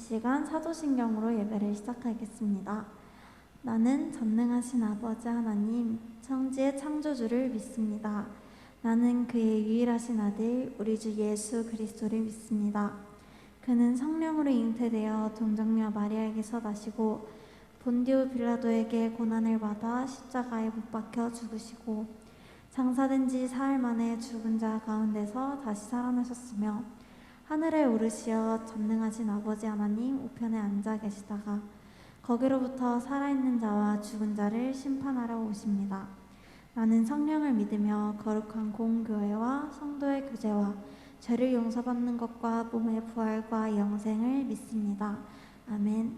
시간 사도신경으로 예배를 시작하겠습니다. 나는 전능하신 아버지 하나님, 천지의 창조주를 믿습니다. 나는 그의 유일하신 아들, 우리 주 예수 그리스도를 믿습니다. 그는 성령으로 잉태되어 동정녀 마리아에게서 나시고 본디오 빌라도에게 고난을 받아 십자가에 못 박혀 죽으시고 장사된 지 사흘 만에 죽은 자 가운데서 다시 살아나셨으며 하늘에 오르시어 전능하신 아버지 하나님 우편에 앉아 계시다가 거기로부터 살아있는 자와 죽은 자를 심판하러 오십니다. 나는 성령을 믿으며 거룩한 공교회와 성도의 교제와 죄를 용서받는 것과 몸의 부활과 영생을 믿습니다. 아멘.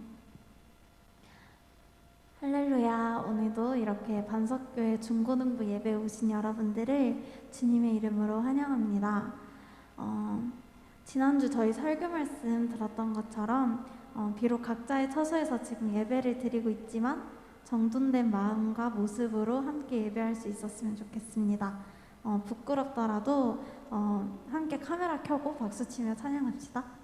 할렐루야. 오늘도 이렇게 반석교회 중고등부 예배에 오신 여러분들을 주님의 이름으로 환영합니다. 지난주 저희 설교 말씀 들었던 것처럼 비록 각자의 처소에서 지금 예배를 드리고 있지만 정돈된 마음과 모습으로 함께 예배할 수 있었으면 좋겠습니다. 부끄럽더라도 함께 카메라 켜고 박수치며 찬양합시다.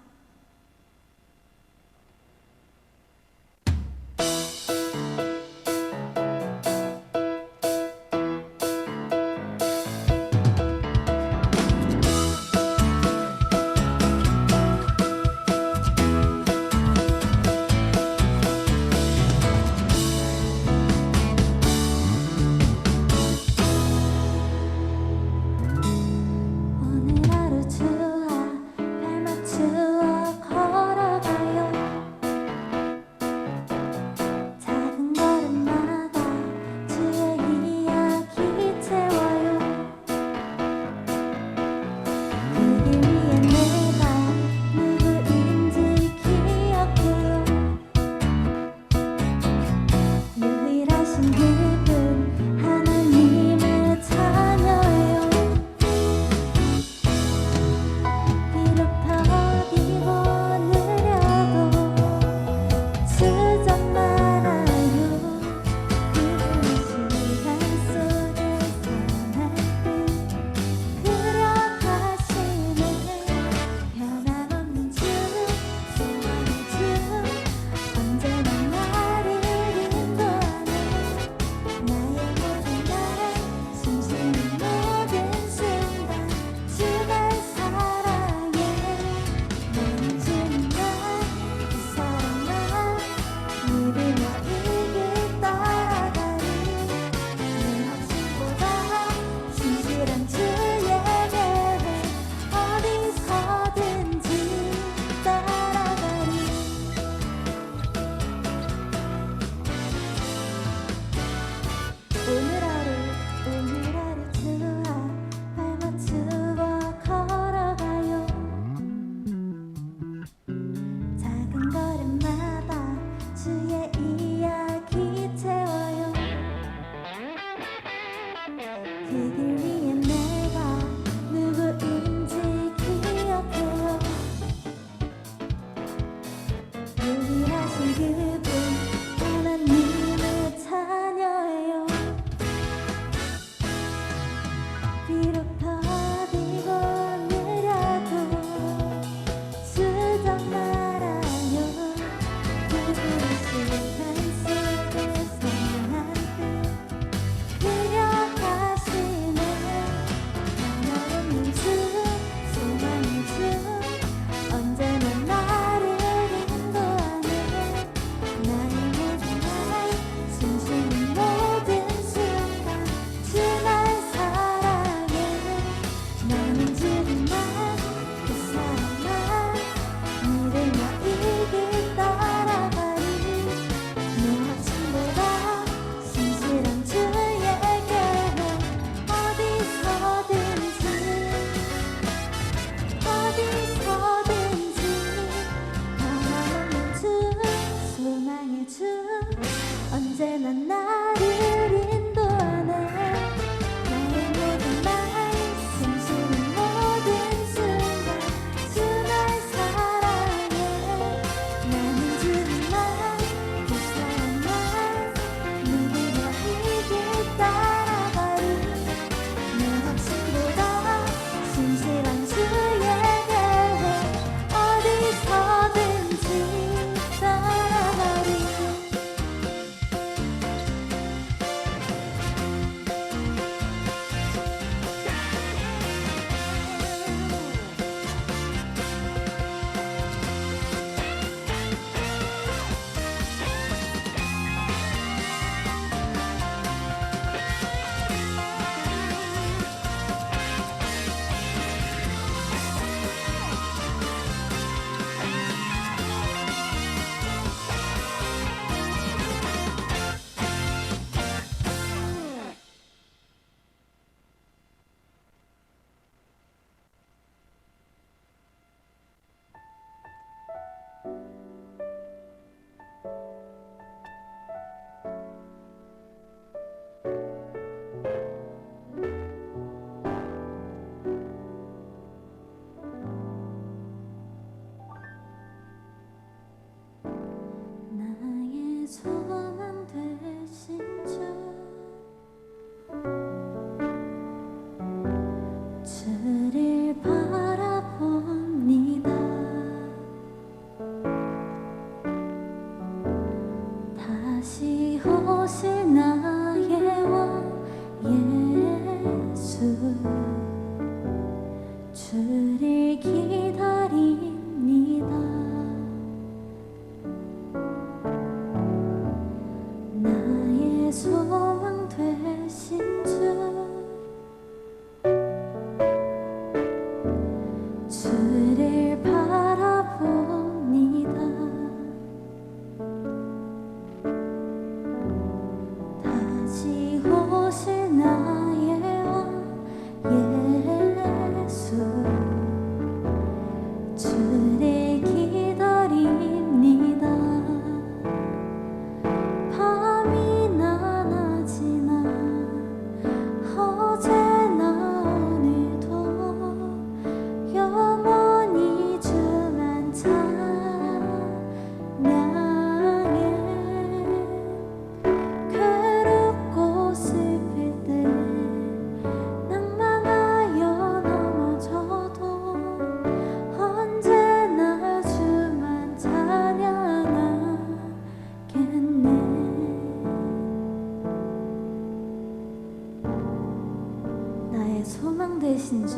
나의 소망 되신 주,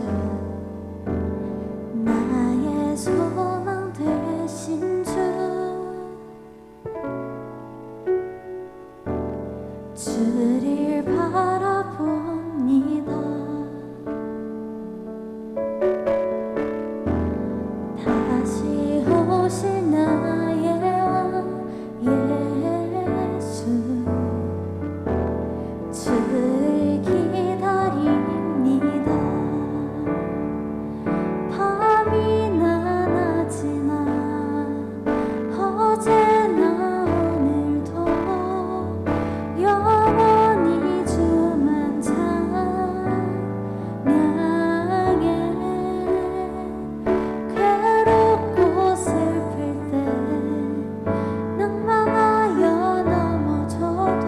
나의 소망 되신 주, 주를 바라봅니다. 다시 오실 나의 왕 예수, 주를 기다립니다. 밤이나 낮이나 어제나 오늘도 영원히 주만 찬양해. 괴롭고 슬플 때 낭망하여 넘어져도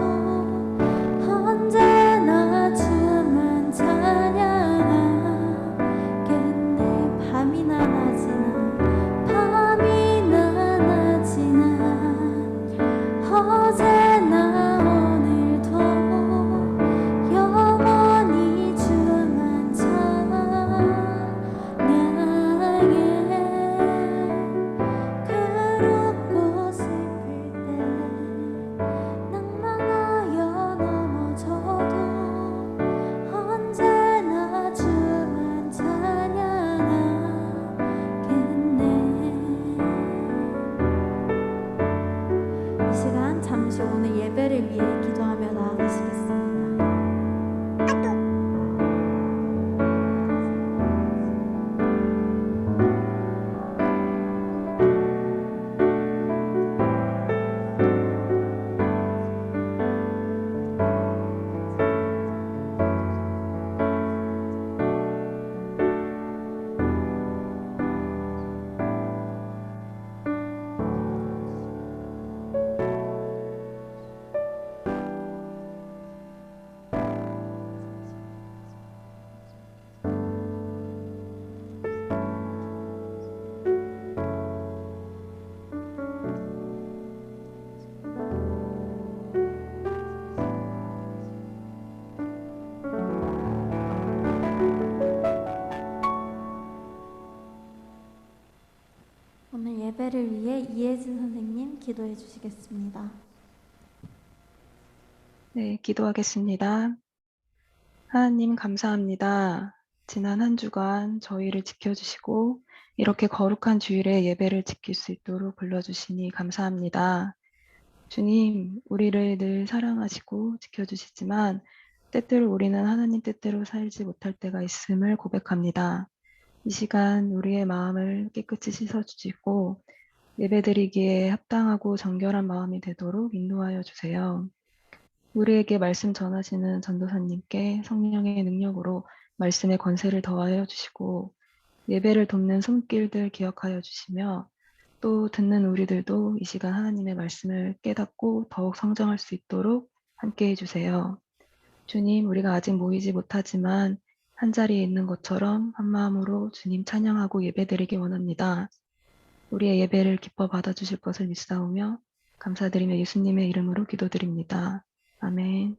언제나 주만 찬양하겠네. 밤이나 낮이나 어제나 오늘도 영원히 주만 찬양해. 괴롭고 슬플 때 낭망하여 넘어져도 언제나 주만 찬양하겠네. 이 시간 잠시 오늘 예배를 위해 기도하며 나아가시겠습니다. 오늘 예배를 위해 이혜진 선생님 기도해 주시겠습니다. 네, 기도하겠습니다. 하나님 감사합니다. 지난 한 주간 저희를 지켜주시고 이렇게 거룩한 주일에 예배를 지킬 수 있도록 불러주시니 감사합니다. 주님, 우리를 늘 사랑하시고 지켜주시지만 때때로 우리는 하나님 뜻대로 살지 못할 때가 있음을 고백합니다. 이 시간 우리의 마음을 깨끗이 씻어주시고 예배드리기에 합당하고 정결한 마음이 되도록 인도하여 주세요. 우리에게 말씀 전하시는 전도사님께 성령의 능력으로 말씀의 권세를 더하여 주시고 예배를 돕는 손길들 기억하여 주시며 또 듣는 우리들도 이 시간 하나님의 말씀을 깨닫고 더욱 성장할 수 있도록 함께 해주세요. 주님, 우리가 아직 모이지 못하지만 한자리에 있는 것처럼 한마음으로 주님 찬양하고 예배드리기 원합니다. 우리의 예배를 기뻐 받아주실 것을 믿사오며 감사드리며 예수님의 이름으로 기도드립니다. 아멘.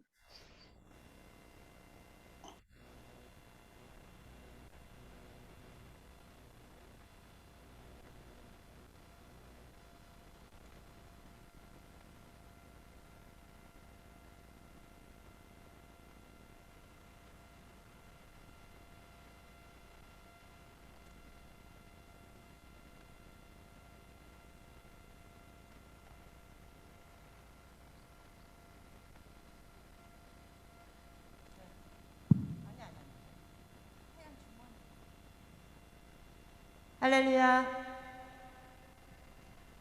할렐루야.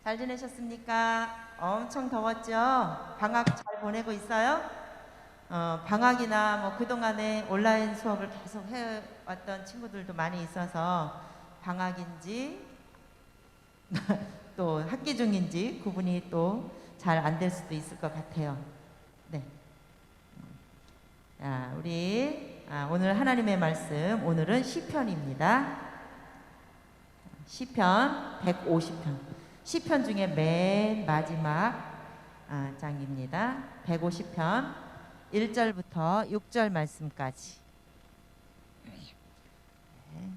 잘 지내셨습니까? 엄청 더웠죠? 방학 잘 보내고 있어요? 방학이나 뭐 그동안에 온라인 수업을 계속 해왔던 친구들도 많이 있어서 방학인지 또 학기 중인지 구분이 또 잘 안 될 수도 있을 것 같아요. 네. 우리 오늘 하나님의 말씀, 오늘은 시편입니다. 시편 150편. 시편 중에 맨 마지막 장입니다. 150편 1절부터 6절 말씀까지. 네.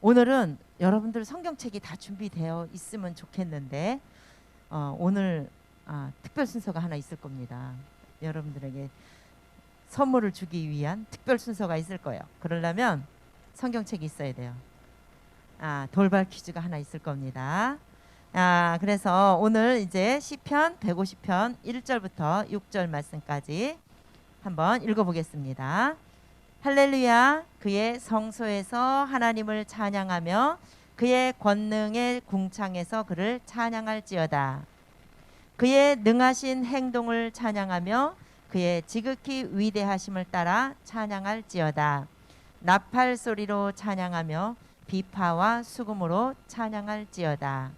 오늘은 여러분들 성경책이 다 준비되어 있으면 좋겠는데 오늘 특별 순서가 하나 있을 겁니다. 여러분들에게 선물을 주기 위한 특별 순서가 있을 거예요. 그러려면 성경책이 있어야 돼요. 돌발 퀴즈가 하나 있을 겁니다. 그래서 오늘 이제 시편 150편 1절부터 6절 말씀까지 한번 읽어보겠습니다. 할렐루야, 그의 성소에서 하나님을 찬양하며 그의 권능의 궁창에서 그를 찬양할지어다. 그의 능하신 행동을 찬양하며 그의 지극히 위대하심을 따라 찬양할지어다. 나팔 소리로 찬양하며 비파와 수금으로 찬양할지어다.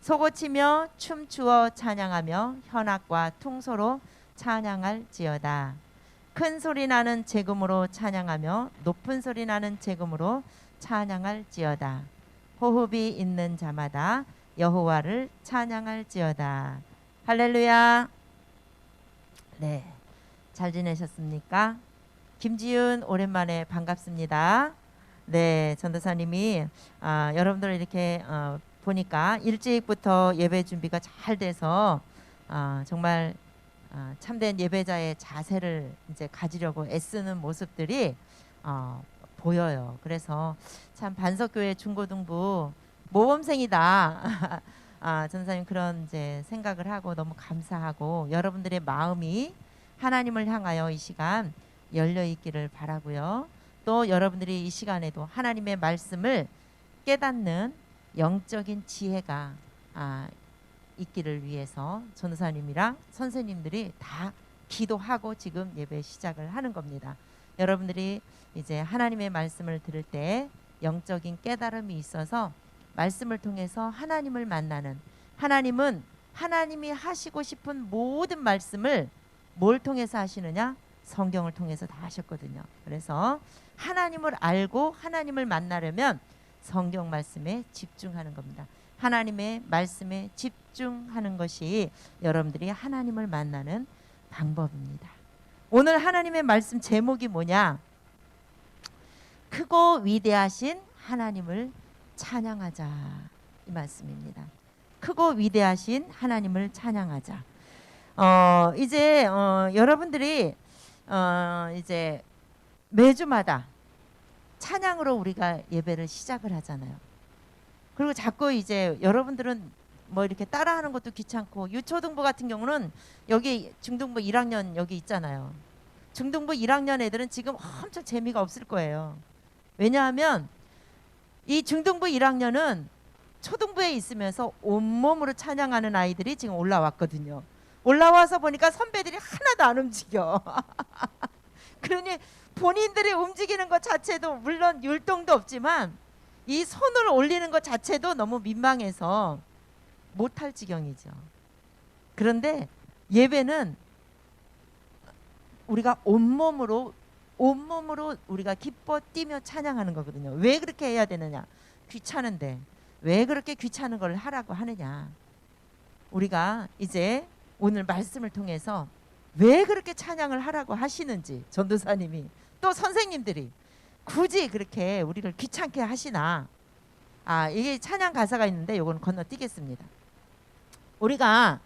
소고치며 춤추어 찬양하며 현악과 퉁소로 찬양할지어다. 큰 소리 나는 재금으로 찬양하며 높은 소리 나는 재금으로 찬양할지어다. 호흡이 있는 자마다 여호와를 찬양할지어다. 할렐루야. 네, 잘 지내셨습니까? 김지윤 오랜만에 반갑습니다. 네, 전도사님이 여러분들 이렇게 보니까 일찍부터 예배 준비가 잘 돼서 정말 참된 예배자의 자세를 이제 가지려고 애쓰는 모습들이 보여요. 그래서 참 반석교회 중고등부 모범생이다. 전사님 그런 이제 생각을 하고 너무 감사하고 여러분들의 마음이 하나님을 향하여 이 시간 열려 있기를 바라고요. 또 여러분들이 이 시간에도 하나님의 말씀을 깨닫는 영적인 지혜가 있기를 위해서 전도사님이랑 선생님들이 다 기도하고 지금 예배 시작을 하는 겁니다. 여러분들이 이제 하나님의 말씀을 들을 때 영적인 깨달음이 있어서 말씀을 통해서 하나님을 만나는, 하나님은 하나님이 하시고 싶은 모든 말씀을 뭘 통해서 하시느냐? 성경을 통해서 다 하셨거든요. 그래서 하나님을 알고 하나님을 만나려면 성경 말씀에 집중하는 겁니다. 하나님의 말씀에 집중하는 것이 여러분들이 하나님을 만나는 방법입니다. 오늘 하나님의 말씀 제목이 뭐냐? 크고 위대하신 하나님을 찬양하자, 이 말씀입니다. 크고 위대하신 하나님을 찬양하자. 이제 여러분들이 이제 매주마다 찬양으로 우리가 예배를 시작을 하잖아요. 그리고 자꾸 이제 여러분들은 뭐 이렇게 따라하는 것도 귀찮고, 유초등부 같은 경우는 여기 중등부 1학년 여기 있잖아요. 중등부 1학년 애들은 지금 엄청 재미가 없을 거예요. 왜냐하면 이 중등부 1학년은 초등부에 있으면서 온몸으로 찬양하는 아이들이 지금 올라왔거든요. 올라와서 보니까 선배들이 하나도 안 움직여. 그러니 본인들이 움직이는 것 자체도 물론 율동도 없지만 이 손을 올리는 것 자체도 너무 민망해서 못할 지경이죠. 그런데 예배는 우리가 온몸으로 우리가 기뻐 뛰며 찬양하는 거거든요. 왜 그렇게 해야 되느냐? 귀찮은데 왜 그렇게 귀찮은 걸 하라고 하느냐? 우리가 이제 오늘 말씀을 통해서 왜 그렇게 찬양을 하라고 하시는지, 전도사님이 또 선생님들이 굳이 그렇게 우리를 귀찮게 하시나? 이게 찬양 가사가 있는데 요건 건너뛰겠습니다. 우리가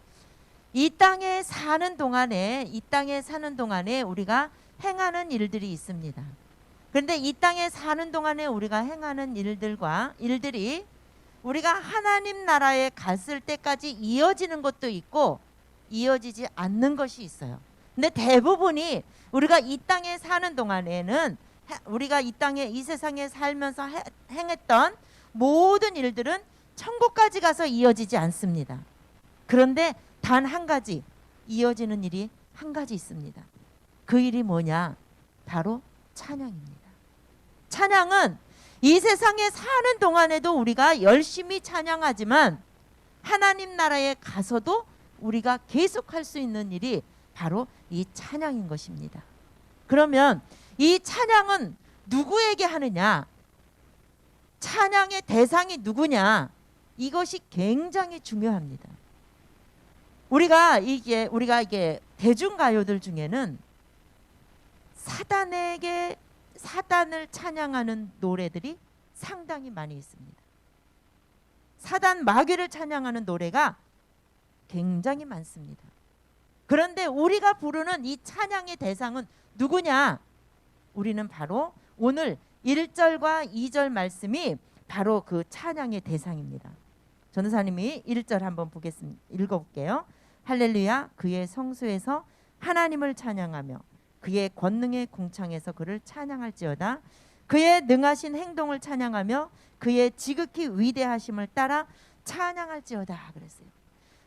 이 땅에 사는 동안에 우리가 행하는 일들이 있습니다. 그런데 이 땅에 사는 동안에 우리가 행하는 일들이 우리가 하나님 나라에 갔을 때까지 이어지는 것도 있고 이어지지 않는 것이 있어요. 근데 대부분이 우리가 이 땅에 사는 동안에는 우리가 이 세상에 살면서 행했던 모든 일들은 천국까지 가서 이어지지 않습니다. 그런데 단 한 가지 이어지는 일이 한 가지 있습니다. 그 일이 뭐냐? 바로 찬양입니다. 찬양은 이 세상에 사는 동안에도 우리가 열심히 찬양하지만 하나님 나라에 가서도 우리가 계속할 수 있는 일이 바로 이 찬양인 것입니다. 그러면 이 찬양은 누구에게 하느냐? 찬양의 대상이 누구냐? 이것이 굉장히 중요합니다. 우리가 이게 대중가요들 중에는 사단을 찬양하는 노래들이 상당히 많이 있습니다. 사단 마귀를 찬양하는 노래가 굉장히 많습니다. 그런데 우리가 부르는 이 찬양의 대상은 누구냐? 우리는 바로 오늘 1절과 2절 말씀이 바로 그 찬양의 대상입니다. 전도사님이 1절 한번 보겠습니다. 읽어볼게요. 할렐루야, 그의 성소에서 하나님을 찬양하며 그의 권능의 궁창에서 그를 찬양할지어다. 그의 능하신 행동을 찬양하며 그의 지극히 위대하심을 따라 찬양할지어다 그랬어요.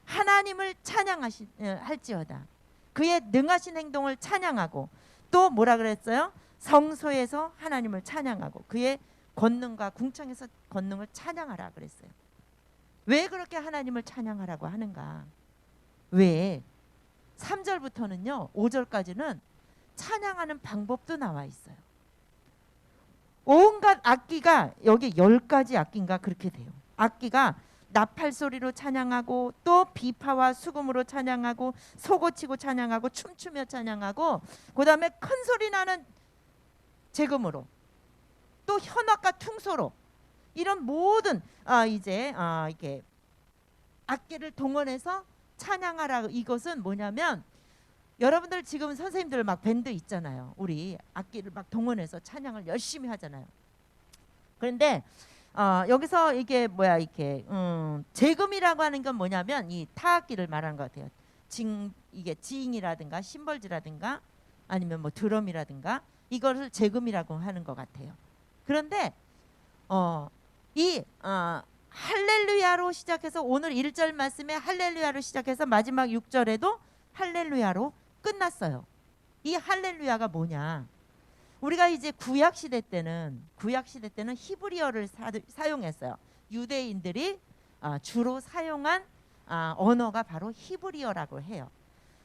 하나님을 찬양할지어다. 그의 능하신 행동을 찬양하고 또 뭐라 그랬어요? 성소에서 하나님을 찬양하고 그의 권능과 궁창에서 권능을 찬양하라 그랬어요. 왜 그렇게 하나님을 찬양하라고 하는가? 왜? 3절부터는요 5절까지는 찬양하는 방법도 나와 있어요. 온갖 악기가 여기 10가지 악기인가 그렇게 돼요. 악기가 나팔 소리로 찬양하고 또 비파와 수금으로 찬양하고 소고치고 찬양하고 춤추며 찬양하고 그다음에 큰 소리 나는 재금으로 또 현악과 퉁소로 이런 모든 이렇게 악기를 동원해서 찬양하라. 이것은 뭐냐면 여러분들 지금 선생님들 막 밴드 있잖아요. 우리 악기를 막 동원해서 찬양을 열심히 하잖아요. 그런데 여기서 이게 뭐야 이렇게 재금이라고 하는 건 뭐냐면 이 타악기를 말하는 것 같아요. 이게 징이라든가 심벌지라든가 아니면 뭐 드럼이라든가 이것을 재금이라고 하는 것 같아요. 그런데 할렐루야로 시작해서 오늘 1절 말씀에 할렐루야로 시작해서 마지막 6절에도 할렐루야로 끝났어요. 이 할렐루야가 뭐냐? 우리가 이제 구약 시대 때는 히브리어를 사용했어요. 유대인들이 주로 사용한 언어가 바로 히브리어라고 해요.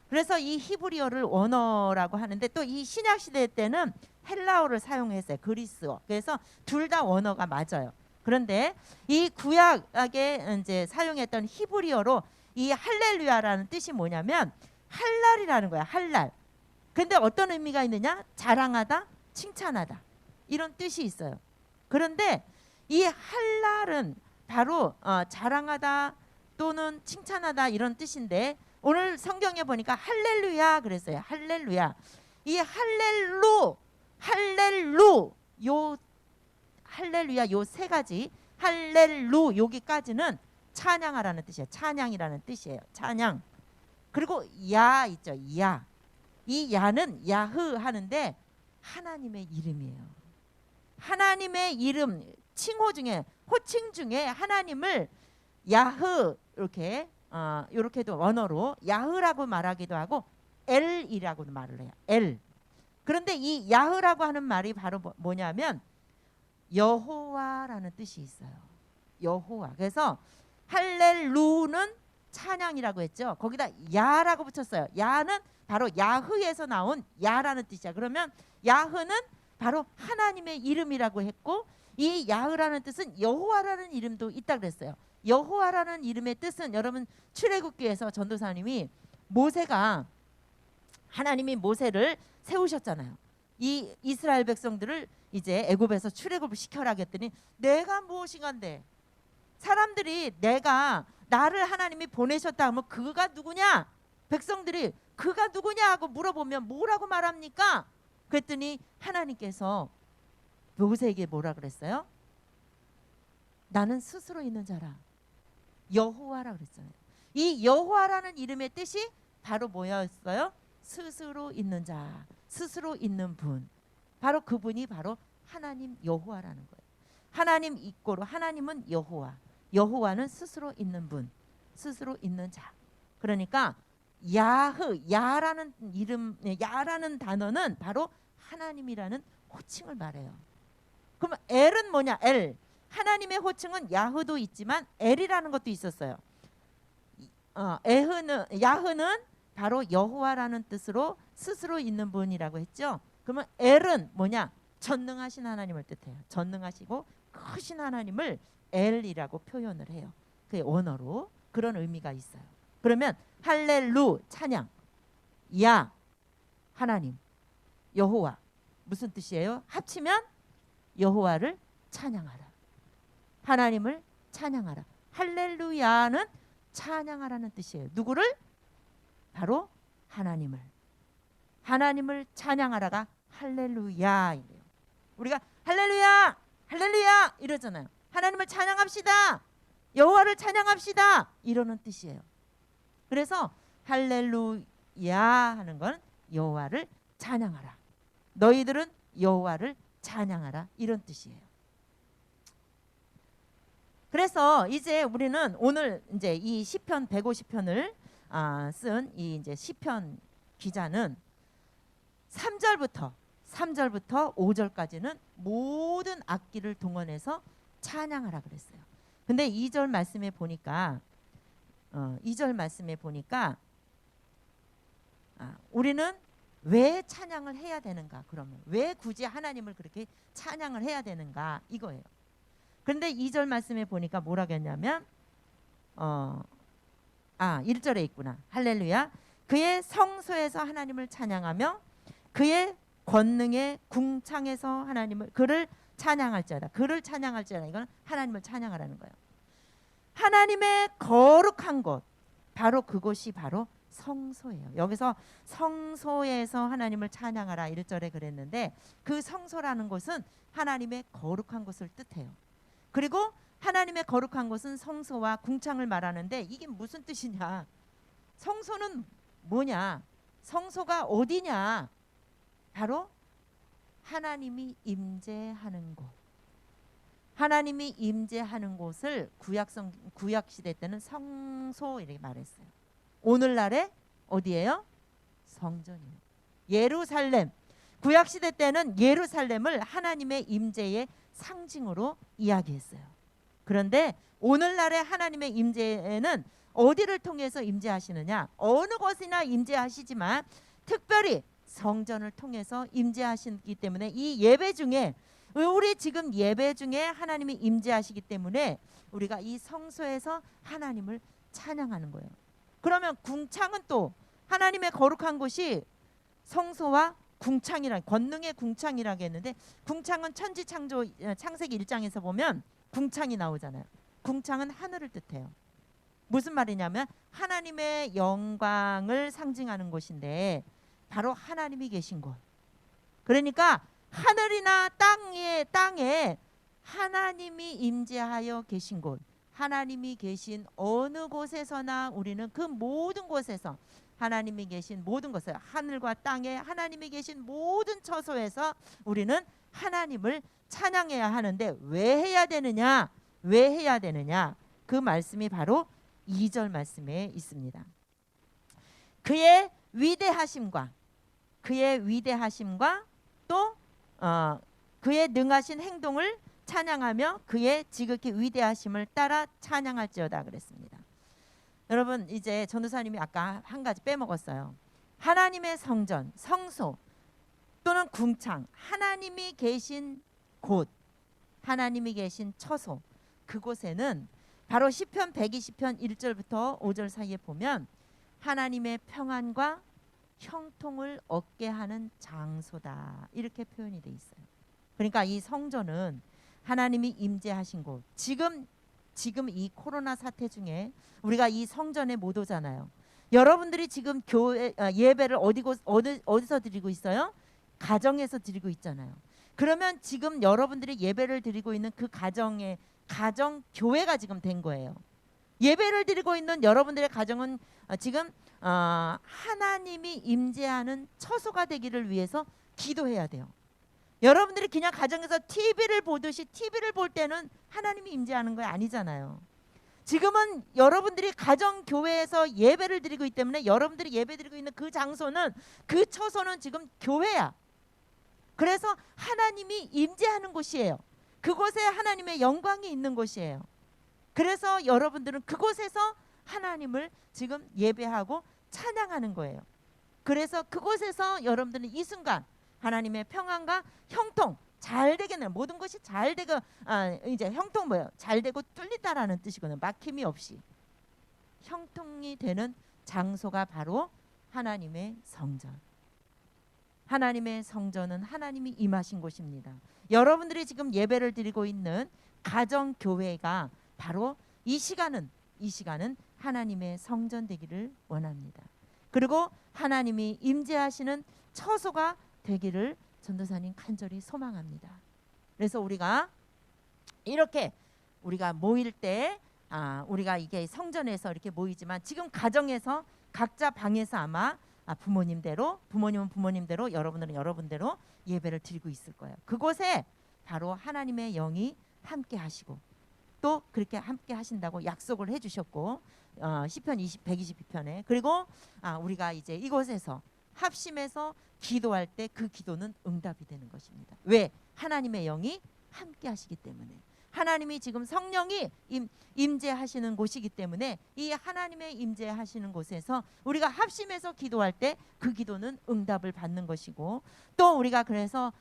그래서 이 히브리어를 언어라고 하는데 또 이 신약 시대 때는 헬라어를 사용했어요. 그리스어. 그래서 둘 다 언어가 맞아요. 그런데 이 구약에 이제 사용했던 히브리어로 이 할렐루야라는 뜻이 뭐냐면 할랄이라는 거야. 할랄. 근데 어떤 의미가 있느냐? 자랑하다, 칭찬하다. 이런 뜻이 있어요. 그런데 이 할랄은 바로 자랑하다 또는 칭찬하다 이런 뜻인데 오늘 성경에 보니까 할렐루야 그랬어요. 할렐루야. 이 할렐루야 요 세 가지 할렐루 여기까지는 찬양하라는 뜻이에요. 찬양이라는 뜻이에요. 찬양. 그리고 야 있죠. 야. 이 야는 야흐 하는데 하나님의 이름이에요. 하나님의 이름 칭호 중에 호칭 중에 하나님을 야흐 이렇게도 언어로 야흐라고 말하기도 하고 엘이라고도 말을 해요. 엘. 그런데 이 야흐라고 하는 말이 바로 뭐냐면 여호와라는 뜻이 있어요. 여호와. 그래서 할렐루는 찬양이라고 했죠. 거기다 야라고 붙였어요. 야는 바로 야흐에서 나온 야라는 뜻이야. 그러면 야흐는 바로 하나님의 이름이라고 했고 이 야흐라는 뜻은 여호와라는 이름도 있다 그랬어요. 여호와라는 이름의 뜻은 여러분 출애굽기에서 전도사님이 하나님이 모세를 세우셨잖아요. 이 이스라엘 백성들을 이제 애굽에서 출애굽을 시켜라 했더니 내가 무엇인가인데 사람들이 나를 하나님이 보내셨다 하면 그가 누구냐? 백성들이 그가 누구냐 하고 물어보면 뭐라고 말합니까? 그랬더니 하나님께서 모세에게 뭐라 그랬어요? 나는 스스로 있는 자라. 여호와라 그랬어요. 이 여호와라는 이름의 뜻이 바로 뭐였어요? 스스로 있는 자, 스스로 있는 분. 바로 그분이 바로 하나님 여호와라는 거예요. 하나님 있고로 하나님은 여호와. 여호와는 스스로 있는 분, 스스로 있는 자. 그러니까 야라는 단어는 바로 하나님이라는 호칭을 말해요. 그러면 엘은 뭐냐? 엘. 하나님의 호칭은 야흐도 있지만 엘이라는 것도 있었어요. 야흐는 바로 여호와라는 뜻으로 스스로 있는 분이라고 했죠. 그러면 엘은 뭐냐? 전능하신 하나님을 뜻해요. 전능하시고 크신 하나님을 엘이라고 표현을 해요. 그 언어로 그런 의미가 있어요. 그러면 할렐루 찬양, 야 하나님, 여호와 무슨 뜻이에요? 합치면 여호와를 찬양하라. 하나님을 찬양하라. 할렐루야는 찬양하라는 뜻이에요. 누구를? 바로 하나님을. 하나님을 찬양하라가 할렐루야이래요. 우리가 할렐루야, 할렐루야 이러잖아요. 하나님을 찬양합시다. 여호와를 찬양합시다. 이러는 뜻이에요. 그래서 할렐루야 하는 건 여호와를 찬양하라. 너희들은 여호와를 찬양하라. 이런 뜻이에요. 그래서 이제 우리는 오늘 이제 이 시편 150편을 쓴 이 이제 시편 기자는 3절부터 5절까지는 모든 악기를 동원해서 찬양하라 그랬어요. 근데 2절 말씀에 보니까 2절 말씀에 보니까 우리는 왜 찬양을 해야 되는가? 그러면 왜 굳이 하나님을 그렇게 찬양을 해야 되는가? 이거예요. 그런데 2절 말씀에 보니까 뭐라고 했냐면 1절에 있구나. 할렐루야. 그의 성소에서 하나님을 찬양하며 그의 권능의 궁창에서 하나님을 그를 찬양할지어다. 그를 찬양할지어다. 이건 하나님을 찬양하라는 거예요. 하나님의 거룩한 곳, 바로 그곳이 바로 성소예요. 여기서 성소에서 하나님을 찬양하라 1절에 그랬는데 그 성소라는 곳은 하나님의 거룩한 곳을 뜻해요. 그리고 하나님의 거룩한 곳은 성소와 궁창을 말하는데 이게 무슨 뜻이냐? 성소는 뭐냐? 성소가 어디냐? 바로 하나님이 임재하는 곳. 하나님이 임재하는 곳을 구약 시대 때는 성소 이렇게 말했어요. 오늘날에 어디예요? 성전이에요. 예루살렘. 구약 시대 때는 예루살렘을 하나님의 임재의 상징으로 이야기했어요. 그런데 오늘날의 하나님의 임재는 어디를 통해서 임재하시느냐? 어느 곳이나 임재하시지만 특별히 성전을 통해서 임재하시기 때문에 이 예배 중에 우리 지금 예배 중에 하나님이 임재하시기 때문에 우리가 이 성소에서 하나님을 찬양하는 거예요. 그러면 궁창은 또 하나님의 거룩한 곳이 성소와 궁창이라 권능의 궁창이라고 했는데 궁창은 천지창조 창세기 1장에서 보면 궁창이 나오잖아요. 궁창은 하늘을 뜻해요. 무슨 말이냐면 하나님의 영광을 상징하는 곳인데 바로 하나님이 계신 곳. 그러니까 하늘이나 땅에 하나님이 임재하여 계신 곳, 하나님이 계신 어느 곳에서나 우리는 그 모든 곳에서 하나님이 계신 모든 곳에 하늘과 땅에 하나님이 계신 모든 처소에서 우리는 하나님을 찬양해야 하는데 왜 해야 되느냐? 왜 해야 되느냐? 그 말씀이 바로 2절 말씀에 있습니다. 그의 위대하심과 또 그의 능하신 행동을 찬양하며 그의 지극히 위대하심을 따라 찬양할지어다 그랬습니다. 여러분 이제 전도사님이 아까 한 가지 빼먹었어요. 하나님의 성전, 성소 또는 궁창, 하나님이 계신 곳, 하나님이 계신 처소, 그곳에는 바로 시편 120편 1절부터 5절 사이에 보면 하나님의 평안과 형통을 얻게 하는 장소다 이렇게 표현이 돼 있어요. 그러니까 이 성전은 하나님이 임재하신 곳. 지금 이 코로나 사태 중에 우리가 이 성전에 못 오잖아요. 여러분들이 지금 교회 예배를 어디서 드리고 있어요? 가정에서 드리고 있잖아요. 그러면 지금 여러분들이 예배를 드리고 있는 그 가정 교회가 지금 된 거예요. 예배를 드리고 있는 여러분들의 가정은 지금 하나님이 임재하는 처소가 되기를 위해서 기도해야 돼요. 여러분들이 그냥 가정에서 TV를 보듯이 TV를 볼 때는 하나님이 임재하는 거 아니잖아요. 지금은 여러분들이 가정 교회에서 예배를 드리고 있기 때문에 여러분들이 예배 드리고 있는 그 장소는 그 처소는 지금 교회야. 그래서 하나님이 임재하는 곳이에요. 그곳에 하나님의 영광이 있는 곳이에요. 그래서 여러분들은 그곳에서 하나님을 지금 예배하고 찬양하는 거예요. 그래서 그곳에서 여러분들은 이 순간 하나님의 평안과 형통 잘 되겠네요. 모든 것이 잘 되고 이제 형통 뭐예요? 잘 되고 뚫리다라는 뜻이거든요. 막힘이 없이 형통이 되는 장소가 바로 하나님의 성전, 하나님의 성전은 하나님이 임하신 곳입니다. 여러분들이 지금 예배를 드리고 있는 가정교회가 바로 이 시간은 하나님의 성전 되기를 원합니다. 그리고 하나님이 임재하시는 처소가 되기를 전도사님 간절히 소망합니다. 그래서 우리가 이렇게 우리가 모일 때 우리가 이게 성전에서 이렇게 모이지만 지금 가정에서 각자 방에서 아마 부모님은 부모님대로 여러분들은 여러분대로 예배를 드리고 있을 거예요. 그곳에 바로 하나님의 영이 함께 하시고 또 그렇게 함께 하신다고 약속을 해주셨고 시편 122편에 그리고 우리가 이제 이곳에서 합심해서 기도할 때 그 기도는 응답이 되는 것입니다. 왜? 하나님의 영이 함께 하시기 때문에. 하나님이 지금 성령이 임재하시는 곳이기 때문에 이 하나님의 임재하시는 곳에서 우리가 합심해서 기도할 때 그 기도는 응답을 받는 것이고 또 우리가 그래서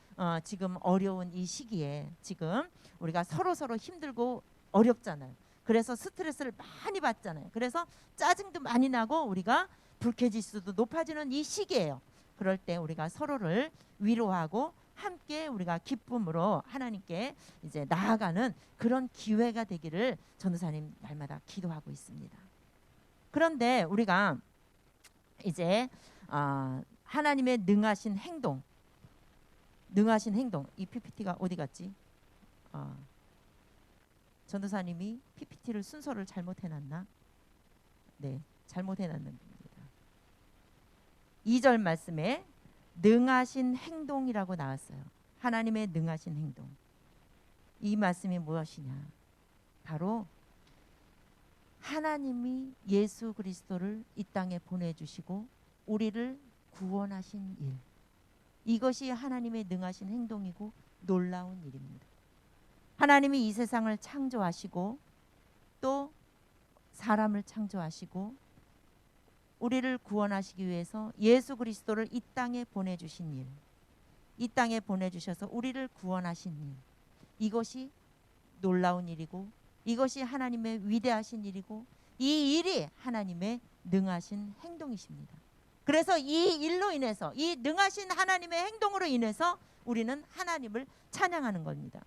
지금 어려운 이 시기에 지금 우리가 서로 힘들고 어렵잖아요. 그래서 스트레스를 많이 받잖아요. 그래서 짜증도 많이 나고 우리가 불쾌지수도 높아지는 이 시기예요. 그럴 때 우리가 서로를 위로하고 함께 우리가 기쁨으로 하나님께 이제 나아가는 그런 기회가 되기를 전도사님 날마다 기도하고 있습니다. 그런데 우리가 이제 하나님의 능하신 행동 이 PPT가 어디 갔지? 전도사님이 PPT를 순서를 잘못해놨나? 네, 잘못해놨는 겁니다. 2절 말씀에 능하신 행동이라고 나왔어요. 하나님의 능하신 행동. 이 말씀이 무엇이냐? 바로 하나님이 예수 그리스도를 이 땅에 보내주시고 우리를 구원하신 일. 이것이 하나님의 능하신 행동이고 놀라운 일입니다. 하나님이 이 세상을 창조하시고 또 사람을 창조하시고 우리를 구원하시기 위해서 예수 그리스도를 이 땅에 보내주신 일, 이 땅에 보내주셔서 우리를 구원하신 일, 이것이 놀라운 일이고 이것이 하나님의 위대하신 일이고 이 일이 하나님의 능하신 행동이십니다. 그래서 이 일로 인해서 이 능하신 하나님의 행동으로 인해서 우리는 하나님을 찬양하는 겁니다.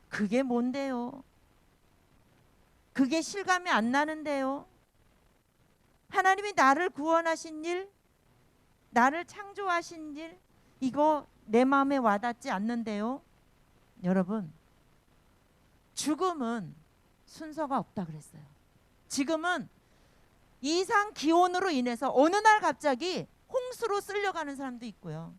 그게 뭔데요? 그게 실감이 안 나는데요. 하나님이 나를 구원하신 일, 나를 창조하신 일, 이거 내 마음에 와닿지 않는데요. 여러분, 죽음은 순서가 없다 그랬어요. 지금은 이상 기온으로 인해서 어느 날 갑자기 홍수로 쓸려가는 사람도 있고요.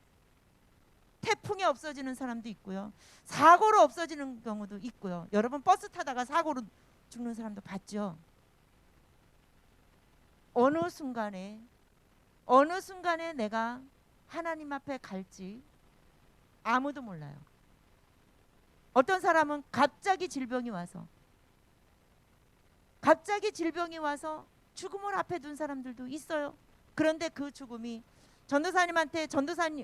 태풍이 없어지는 사람도 있고요. 사고로 없어지는 경우도 있고요. 여러분 버스 타다가 사고로 죽는 사람도 봤죠. 어느 순간에 내가 하나님 앞에 갈지 아무도 몰라요. 어떤 사람은 갑자기 질병이 와서 죽음을 앞에 둔 사람들도 있어요. 그런데 그 죽음이 전도사님한테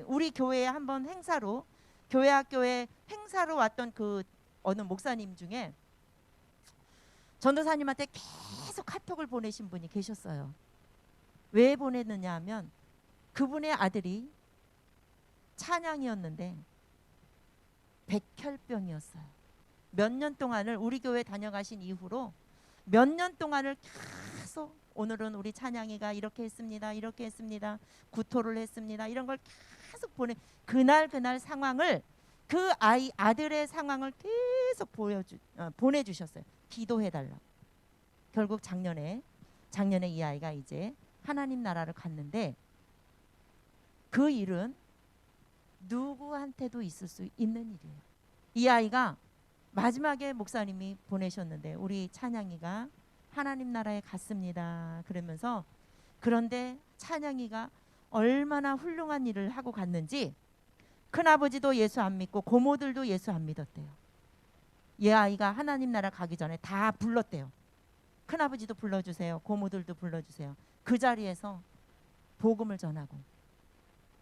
우리 교회에 한번 교회 학교에 행사로 왔던 그 어느 목사님 중에 전도사님한테 계속 카톡을 보내신 분이 계셨어요. 왜 보냈느냐 하면 그분의 아들이 찬양이었는데 백혈병이었어요. 몇 년 동안을 우리 교회 다녀가신 이후로 몇 년 동안을 계속 오늘은 우리 찬양이가 이렇게 했습니다. 구토를 했습니다. 이런 걸 계속 그날 상황을 그 아들의 상황을 계속 보내주셨어요. 기도해달라. 결국 작년에 이 아이가 이제 하나님 나라를 갔는데 그 일은 누구한테도 있을 수 있는 일이에요. 이 아이가 마지막에 목사님이 보내셨는데 우리 찬양이가 하나님 나라에 갔습니다. 그러면서 그런데 찬양이가 얼마나 훌륭한 일을 하고 갔는지 큰아버지도 예수 안 믿고 고모들도 예수 안 믿었대요. 이 아이가 하나님 나라 가기 전에 다 불렀대요. 큰아버지도 불러주세요. 고모들도 불러주세요. 그 자리에서 복음을 전하고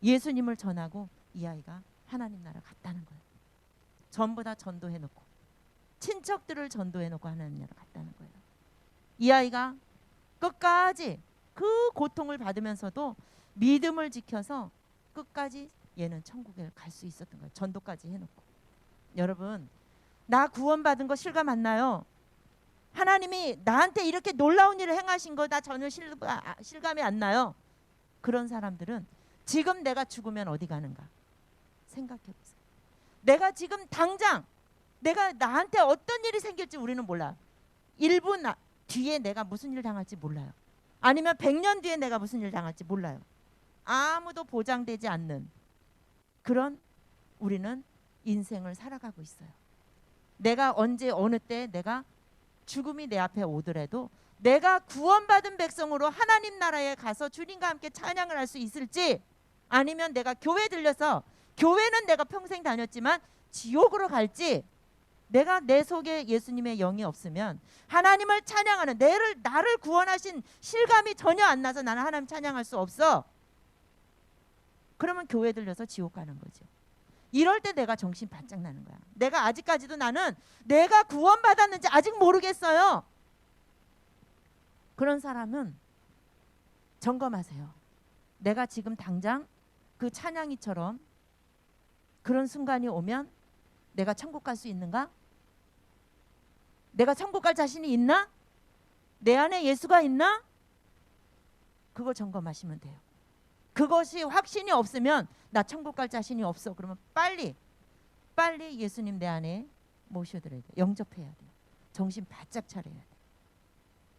예수님을 전하고 이 아이가 하나님 나라 갔다는 거예요. 전부 다 전도해놓고 친척들을 전도해놓고 하나님 나라 갔다는 거예요. 이 아이가 끝까지 그 고통을 받으면서도 믿음을 지켜서 끝까지 얘는 천국에 갈 수 있었던 거예요. 전도까지 해놓고. 여러분, 나 구원받은 거 실감 안 나요? 하나님이 나한테 이렇게 놀라운 일을 행하신 거 나 전혀 실감이 안 나요? 그런 사람들은 지금 내가 죽으면 어디 가는가 생각해 보세요. 내가 지금 당장 내가 나한테 어떤 일이 생길지 우리는 몰라요. 1분 뒤에 내가 무슨 일 당할지 몰라요. 아니면 100년 뒤에 내가 무슨 일 당할지 몰라요. 아무도 보장되지 않는 그런 우리는 인생을 살아가고 있어요. 내가 언제 어느 때 내가 죽음이 내 앞에 오더라도 내가 구원받은 백성으로 하나님 나라에 가서 주님과 함께 찬양을 할 수 있을지, 아니면 내가 교회 들려서 교회는 내가 평생 다녔지만 지옥으로 갈지, 내가 내 속에 예수님의 영이 없으면 하나님을 찬양하는 나를 구원하신 실감이 전혀 안 나서 나는 하나님 찬양할 수 없어. 그러면 교회 들려서 지옥 가는 거죠. 이럴 때 내가 정신 바짝 나는 거야. 내가 아직까지도 나는 내가 구원받았는지 아직 모르겠어요. 그런 사람은 점검하세요. 내가 지금 당장 그 찬양이처럼 그런 순간이 오면 내가 천국 갈 수 있는가? 내가 천국 갈 자신이 있나? 내 안에 예수가 있나? 그거 점검하시면 돼요. 그것이 확신이 없으면 나 천국 갈 자신이 없어. 그러면 빨리 예수님 내 안에 모셔드려야 돼요. 영접해야 돼요. 정신 바짝 차려야 돼요.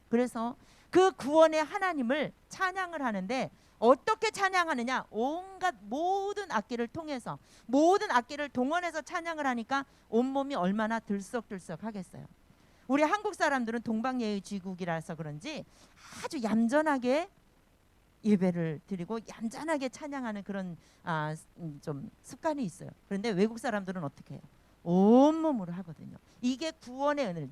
그래서 그 구원의 하나님을 찬양을 하는데 어떻게 찬양하느냐? 온갖 모든 악기를 통해서, 모든 악기를 동원해서 찬양을 하니까 온몸이 얼마나 들썩들썩 하겠어요. 우리 한국 사람들은 동방예의지국이라서 그런지 아주 얌전하게 예배를 드리고 얌전하게 찬양하는 그런 좀 습관이 있어요. 그런데 외국 사람들은 어떻게 해요? 온몸으로 하거든요. 이게 구원의 은혜.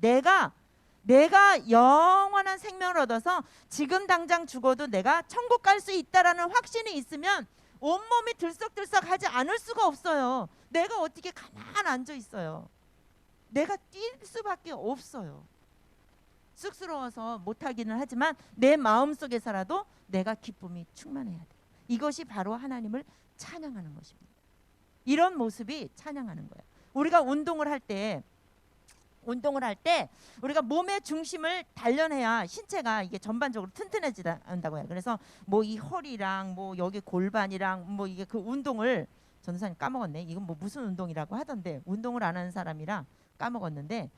내가 영원한 생명을 얻어서 지금 당장 죽어도 내가 천국 갈 수 있다라는 확신이 있으면 온몸이 들썩들썩하지 않을 수가 없어요. 내가 어떻게 가만 앉아 있어요. 내가 뛸 수밖에 없어요. 쑥스러워서 못하기는 하지만 내 마음속에서라도 내가 기쁨이 충만해야 돼요. 이것이 바로 하나님을 찬양하는 것입니다. 이런 모습이 찬양하는 거예요. 우리가 운동을 할 때 우리가 몸의 중심을 단련해야 신체가 이게 전반적으로 튼튼해진다고 해요. 그래서 뭐 이 허리랑 뭐 여기 골반이랑 뭐 이게 그 운동을, 전도사님 까먹었네. 이건 뭐 무슨 운동이라고 하던데 운동을 안 하는 사람이라 까먹었는데,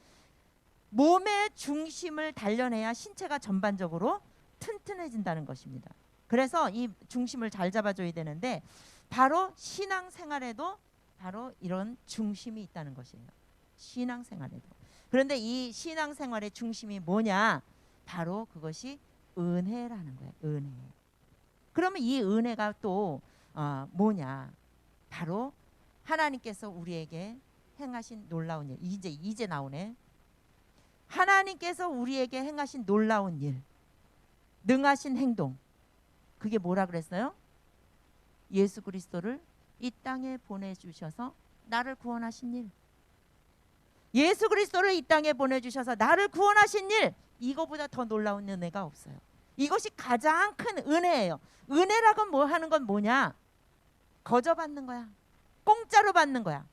몸의 중심을 단련해야 신체가 전반적으로 튼튼해진다는 것입니다. 그래서 이 중심을 잘 잡아줘야 되는데 바로 신앙생활에도 바로 이런 중심이 있다는 것이에요. 신앙생활에도. 그런데 이 신앙생활의 중심이 뭐냐? 바로 그것이 은혜라는 거예요. 은혜. 그러면 이 은혜가 또 뭐냐? 바로 하나님께서 우리에게 행하신 놀라운 일. 이제 나오네. 하나님께서 우리에게 행하신 놀라운 일, 능하신 행동. 그게 뭐라 그랬어요? 예수 그리스도를 이 땅에 보내주셔서 나를 구원하신 일. 예수 그리스도를 이 땅에 보내주셔서 나를 구원하신 일. 이거보다 더 놀라운 은혜가 없어요. 이것이 가장 큰 은혜예요. 은혜라고 뭐 하는 건 뭐냐? 거저 받는 거야. 공짜로 받는 거야.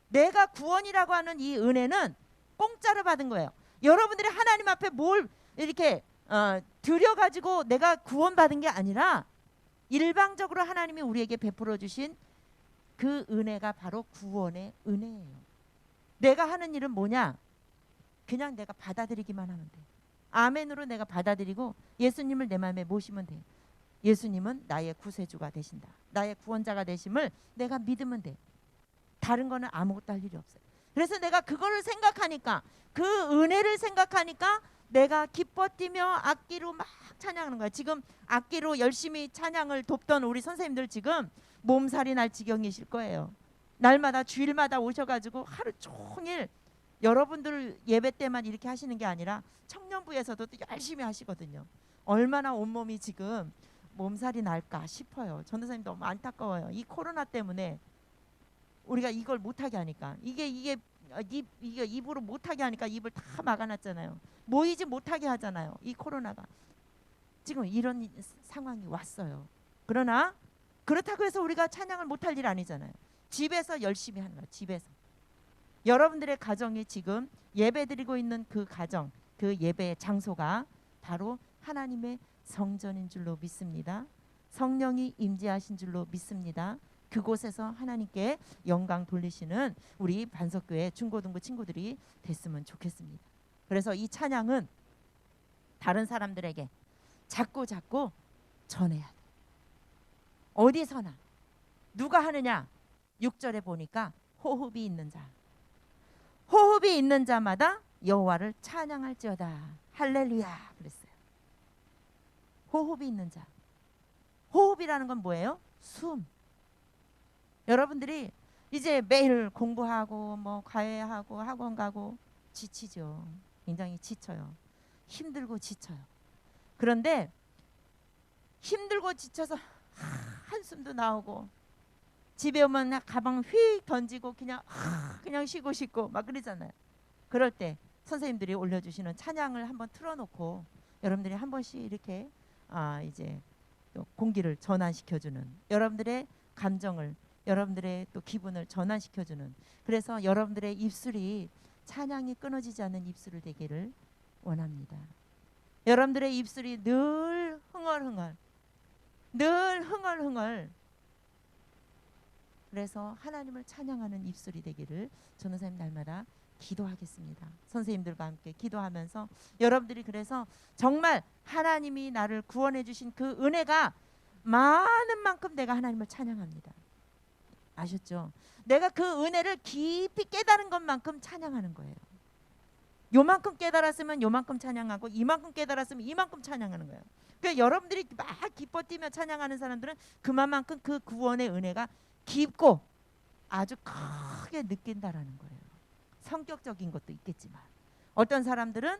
내가 구원이라고 하는 이 은혜는 공짜로 받은 거예요. 여러분들이 하나님 앞에 뭘 이렇게 드려가지고 내가 구원받은 게 아니라 일방적으로 하나님이 우리에게 베풀어 주신 그 은혜가 바로 구원의 은혜예요. 내가 하는 일은 뭐냐? 그냥 내가 받아들이기만 하면 돼. 아멘으로 내가 받아들이고 예수님을 내 마음에 모시면 돼. 예수님은 나의 구세주가 되신다. 나의 구원자가 되심을 내가 믿으면 돼. 다른 거는 아무것도 할 일이 없어요. 그래서 내가 그거를 생각하니까, 그 은혜를 생각하니까 내가 기뻐 뛰며 악기로 막 찬양하는 거야. 지금 악기로 열심히 찬양을 돕던 우리 선생님들 지금 몸살이 날 지경이실 거예요. 날마다 주일마다 오셔가지고 하루 종일 여러분들 예배 때만 이렇게 하시는 게 아니라 청년부에서도 또 열심히 하시거든요. 얼마나 온몸이 지금 몸살이 날까 싶어요. 전도사님 너무 안타까워요. 이 코로나 때문에 우리가 이걸 못하게 하니까 이게 입으로 못하게 하니까 입을 다 막아놨잖아요. 모이지 못하게 하잖아요. 이 코로나가 지금 이런 상황이 왔어요. 그러나 그렇다고 해서 우리가 찬양을 못할 일 아니잖아요. 집에서 열심히 하는 거예요. 집에서. 여러분들의 가정이 지금 예배 드리고 있는 그 가정, 그 예배의 장소가 바로 하나님의 성전인 줄로 믿습니다. 성령이 임재하신 줄로 믿습니다. 그곳에서 하나님께 영광 돌리시는 우리 반석교회 중고등부 친구들이 됐으면 좋겠습니다. 그래서 이 찬양은 다른 사람들에게 자꾸 전해야 돼. 어디서나. 누가 하느냐? 6절에 보니까 호흡이 있는 자. 호흡이 있는 자마다 여호와를 찬양할지어다. 할렐루야 그랬어요. 호흡이 있는 자. 호흡이라는 건 뭐예요? 숨. 여러분들이 이제 매일 공부하고 뭐 과외하고 학원 가고 지치죠. 굉장히 지쳐요. 힘들고 지쳐요. 그런데 힘들고 지쳐서 한숨도 나오고 집에 오면 가방 휙 던지고 그냥 쉬고 싶고 막 그러잖아요. 그럴 때 선생님들이 올려주시는 찬양을 한번 틀어놓고 여러분들이 한 번씩 이렇게 이제 또 공기를 전환시켜주는, 여러분들의 감정을, 여러분들의 또 기분을 전환시켜주는, 그래서 여러분들의 입술이 찬양이 끊어지지 않는 입술을 되기를 원합니다. 여러분들의 입술이 늘 흥얼흥얼, 늘 흥얼흥얼, 그래서 하나님을 찬양하는 입술이 되기를 전도사님 날마다 기도하겠습니다. 선생님들과 함께 기도하면서 여러분들이 그래서 정말 하나님이 나를 구원해 주신 그 은혜가 많은 만큼 내가 하나님을 찬양합니다. 아셨죠? 내가 그 은혜를 깊이 깨달은 것만큼 찬양하는 거예요. 요만큼 깨달았으면 요만큼 찬양하고 이만큼 깨달았으면 이만큼 찬양하는 거예요. 그러니까 여러분들이 막 기뻐 뛰며 찬양하는 사람들은 그만큼 그 구원의 은혜가 깊고 아주 크게 느낀다라는 거예요. 성격적인 것도 있겠지만 어떤 사람들은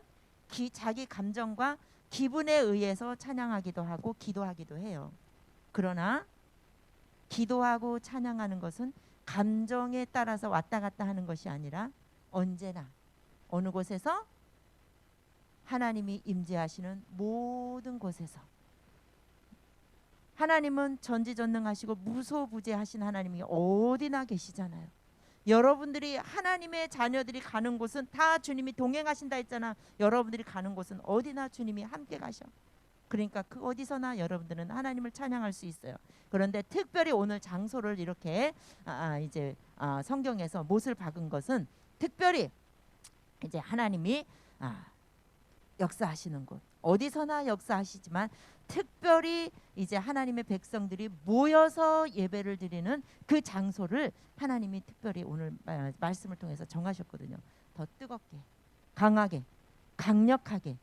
자기 감정과 기분에 의해서 찬양하기도 하고 기도하기도 해요. 그러나 기도하고 찬양하는 것은 감정에 따라서 왔다 갔다 하는 것이 아니라 언제나 어느 곳에서 하나님이 임재하시는 모든 곳에서, 하나님은 전지전능하시고 무소부재하신 하나님이 어디나 계시잖아요. 여러분들이 하나님의 자녀들이 가는 곳은 다 주님이 동행하신다 했잖아. 여러분들이 가는 곳은 어디나 주님이 함께 가셔. 그러니까 그 어디서나 여러분들은 하나님을 찬양할 수 있어요. 그런데 특별히 오늘 장소를 이렇게 성경에서 못을 박은 것은 특별히 이제 하나님이 역사하시는 곳, 어디서나 역사하시지만 특별히 이제 하나님의 백성들이 모여서 예배를 드리는 그 장소를 하나님이 특별히 오늘 말씀을 통해서 정하셨거든요. 더 뜨겁게, 강하게, 강력하게.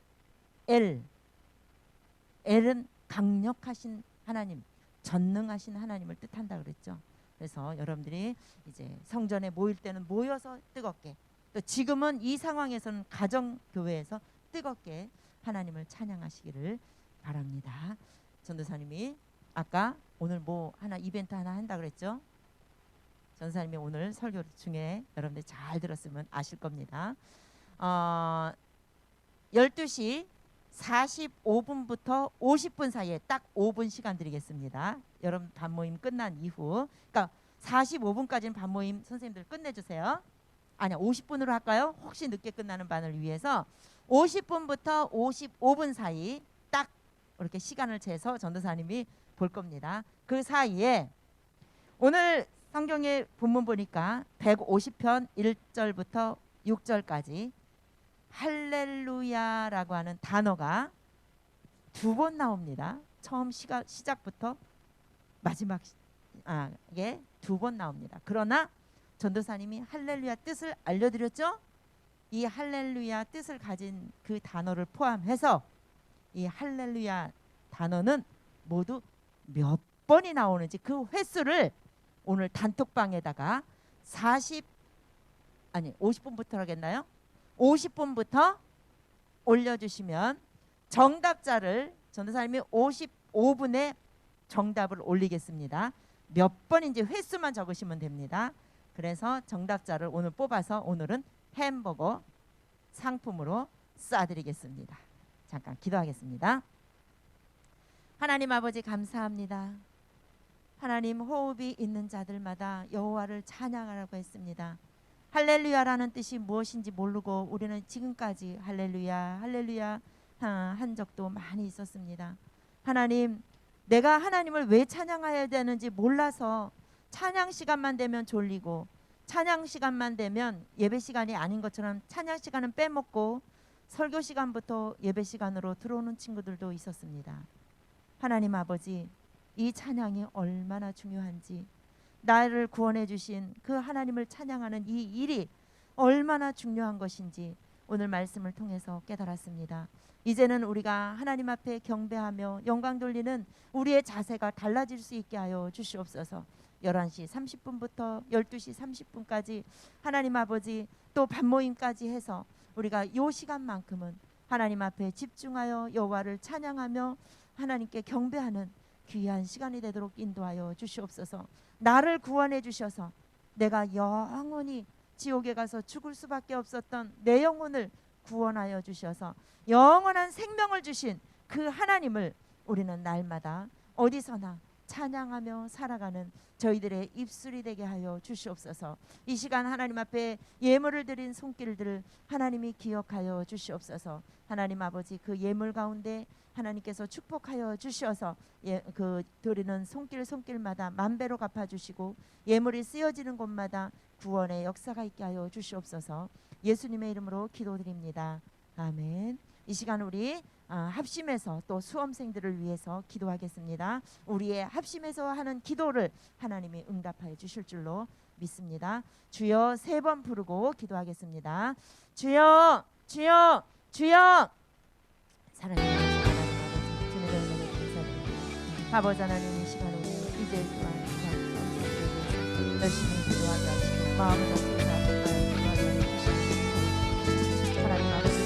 엘은 강력하신 하나님, 전능하신 하나님을 뜻한다 그랬죠. 그래서 여러분들이 이제 성전에 모일 때는 모여서 뜨겁게, 또 지금은 이 상황에서는 가정교회에서 뜨겁게 하나님을 찬양하시기를 바랍니다. 전도사님이 아까 오늘 뭐 하나 이벤트 하나 한다 그랬죠. 전도사님이 오늘 설교 중에 여러분들 잘 들었으면 아실 겁니다. 12시 45분부터 50분 사이에 딱 5분 시간 드리겠습니다. 여러분 반모임 끝난 이후, 그러니까 45분까지는 반모임 선생님들 끝내주세요. 아니야, 50분으로 할까요? 혹시 늦게 끝나는 반을 위해서 50분부터 55분 사이 딱 이렇게 시간을 재서 전도사님이 볼 겁니다. 그 사이에 오늘 성경의 본문 보니까 150편 1절부터 6절까지 할렐루야라고 하는 단어가 2번 나옵니다. 처음 시작부터 마지막에 2번 나옵니다. 그러나 전도사님이 할렐루야 뜻을 알려드렸죠. 이 할렐루야 뜻을 가진 그 단어를 포함해서 이 할렐루야 단어는 모두 몇 번이 나오는지 그 횟수를 오늘 단톡방에다가 50분부터 하겠나요? 50분부터 올려주시면 정답자를 전도사님이 55분에 정답을 올리겠습니다. 몇 번인지 횟수만 적으시면 됩니다. 그래서 정답자를 오늘 뽑아서 오늘은 햄버거 상품으로 쏴드리겠습니다. 잠깐 기도하겠습니다. 하나님 아버지 감사합니다. 하나님 호흡이 있는 자들마다 여호와를 찬양하라고 했습니다. 할렐루야라는 뜻이 무엇인지 모르고 우리는 지금까지 할렐루야 할렐루야 한 적도 많이 있었습니다. 하나님, 내가 하나님을 왜 찬양해야 되는지 몰라서 찬양 시간만 되면 졸리고 찬양 시간만 되면 예배 시간이 아닌 것처럼 찬양 시간은 빼먹고 설교 시간부터 예배 시간으로 들어오는 친구들도 있었습니다. 하나님 아버지, 이 찬양이 얼마나 중요한지, 나를 구원해 주신 그 하나님을 찬양하는 이 일이 얼마나 중요한 것인지 오늘 말씀을 통해서 깨달았습니다. 이제는 우리가 하나님 앞에 경배하며 영광 돌리는 우리의 자세가 달라질 수 있게 하여 주시옵소서. 11시 30분부터 12시 30분까지 하나님 아버지 또 밤모임까지 해서 우리가 이 시간만큼은 하나님 앞에 집중하여 여호와를 찬양하며 하나님께 경배하는 귀한 시간이 되도록 인도하여 주시옵소서. 나를 구원해 주셔서 내가 영원히 지옥에 가서 죽을 수밖에 없었던 내 영혼을 구원하여 주셔서 영원한 생명을 주신 그 하나님을 우리는 날마다 어디서나 찬양하며 살아가는 저희들의 입술이 되게 하여 주시옵소서. 이 시간 하나님 앞에 예물을 드린 손길들을 하나님이 기억하여 주시옵소서. 하나님 아버지, 그 예물 가운데 하나님께서 축복하여 주셔서 그 드리는 손길마다 만배로 갚아주시고 예물이 쓰여지는 곳마다 구원의 역사가 있게 하여 주시옵소서. 예수님의 이름으로 기도드립니다. 아멘. 이 시간 우리 합심해서 또 수험생들을 위해서 기도하겠습니다. 우리의 합심해서 하는 기도를 하나님이 응답하여 주실 줄로 믿습니다. 주여 3번 부르고 기도하겠습니다. 주여, 주여, 주여. 사랑하는 하나님 아버지, 주님의 은혜를 감사드립니다. 아버지 하나님, 이 시간 우리 이제 또한 수험생들을 위해서 열심히 기도하게 하시고 마음을 다해서 기도하게 하시옵소서. 하나님 아버지,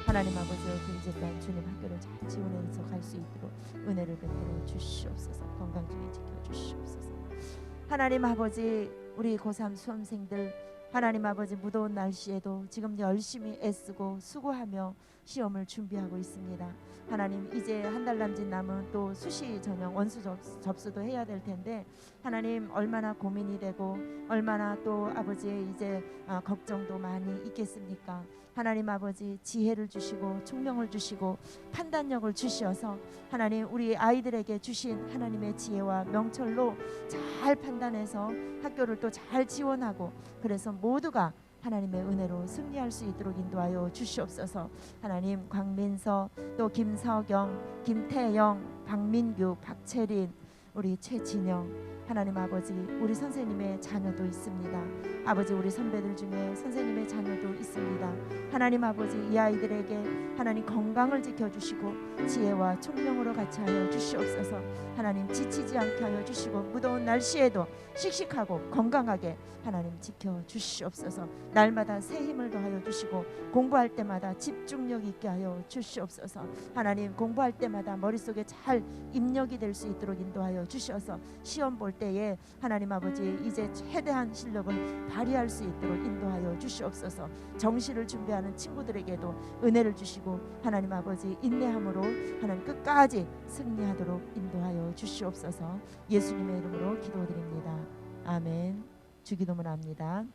하나님 아버지의 그 이제까지 주님 학교를 잘 지원해서 갈 수 있도록 은혜를 베풀어 주시옵소서. 건강 중에 지켜주시옵소서. 하나님 아버지, 우리 고3 수험생들 하나님 아버지 무더운 날씨에도 지금 열심히 애쓰고 수고하며 시험을 준비하고 있습니다. 하나님, 이제 한 달 남짓 남은 또 수시 전형 원수 접수도 해야 될 텐데 하나님 얼마나 고민이 되고 얼마나 또 아버지의 이제 걱정도 많이 있겠습니까? 하나님 아버지, 지혜를 주시고 총명을 주시고 판단력을 주시어서 하나님 우리 아이들에게 주신 하나님의 지혜와 명철로 잘 판단해서 학교를 또 잘 지원하고 그래서 모두가 하나님의 은혜로 승리할 수 있도록 인도하여 주시옵소서. 하나님, 광민서, 또 김서경, 김태영, 박민규, 박채린, 우리 최진영, 하나님 아버지, 우리 선생님의 자녀도 있습니다. 아버지, 우리 선배들 중에 선생님의 자녀도 있습니다. 하나님 아버지, 이 아이들에게 하나님 건강을 지켜주시고 지혜와 총명으로 같이 하여 주시옵소서. 하나님, 지치지 않게 하여 주시고 무더운 날씨에도 씩씩하고 건강하게 하나님 지켜주시옵소서. 날마다 새 힘을 더하여 주시고 공부할 때마다 집중력 있게 하여 주시옵소서. 하나님, 공부할 때마다 머릿속에 잘 입력이 될 수 있도록 인도하여 주셔서 시험 볼 때에 하나님 아버지 이제 최대한 실력을 발휘할 수 있도록 인도하여 주시옵소서. 정시를 준비하는 친구들에게도 은혜를 주시고 하나님 아버지 인내함으로 하나님 끝까지 승리하도록 인도하여 주시옵소서. 예수님의 이름으로 기도드립니다. 아멘. 주기도문 합니다.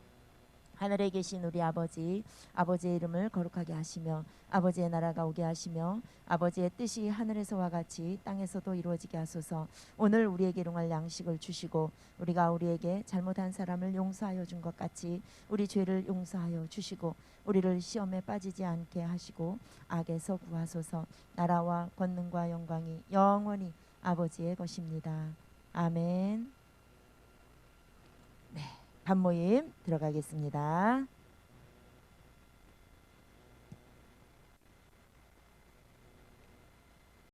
하늘에 계신 우리 아버지, 아버지의 이름을 거룩하게 하시며 아버지의 나라가 오게 하시며 아버지의 뜻이 하늘에서와 같이 땅에서도 이루어지게 하소서. 오늘 우리에게 일용할 양식을 주시고 우리가 우리에게 잘못한 사람을 용서하여 준 것 같이 우리 죄를 용서하여 주시고 우리를 시험에 빠지지 않게 하시고 악에서 구하소서. 나라와 권능과 영광이 영원히 아버지의 것입니다. 아멘. 네, 밤모임 들어가겠습니다.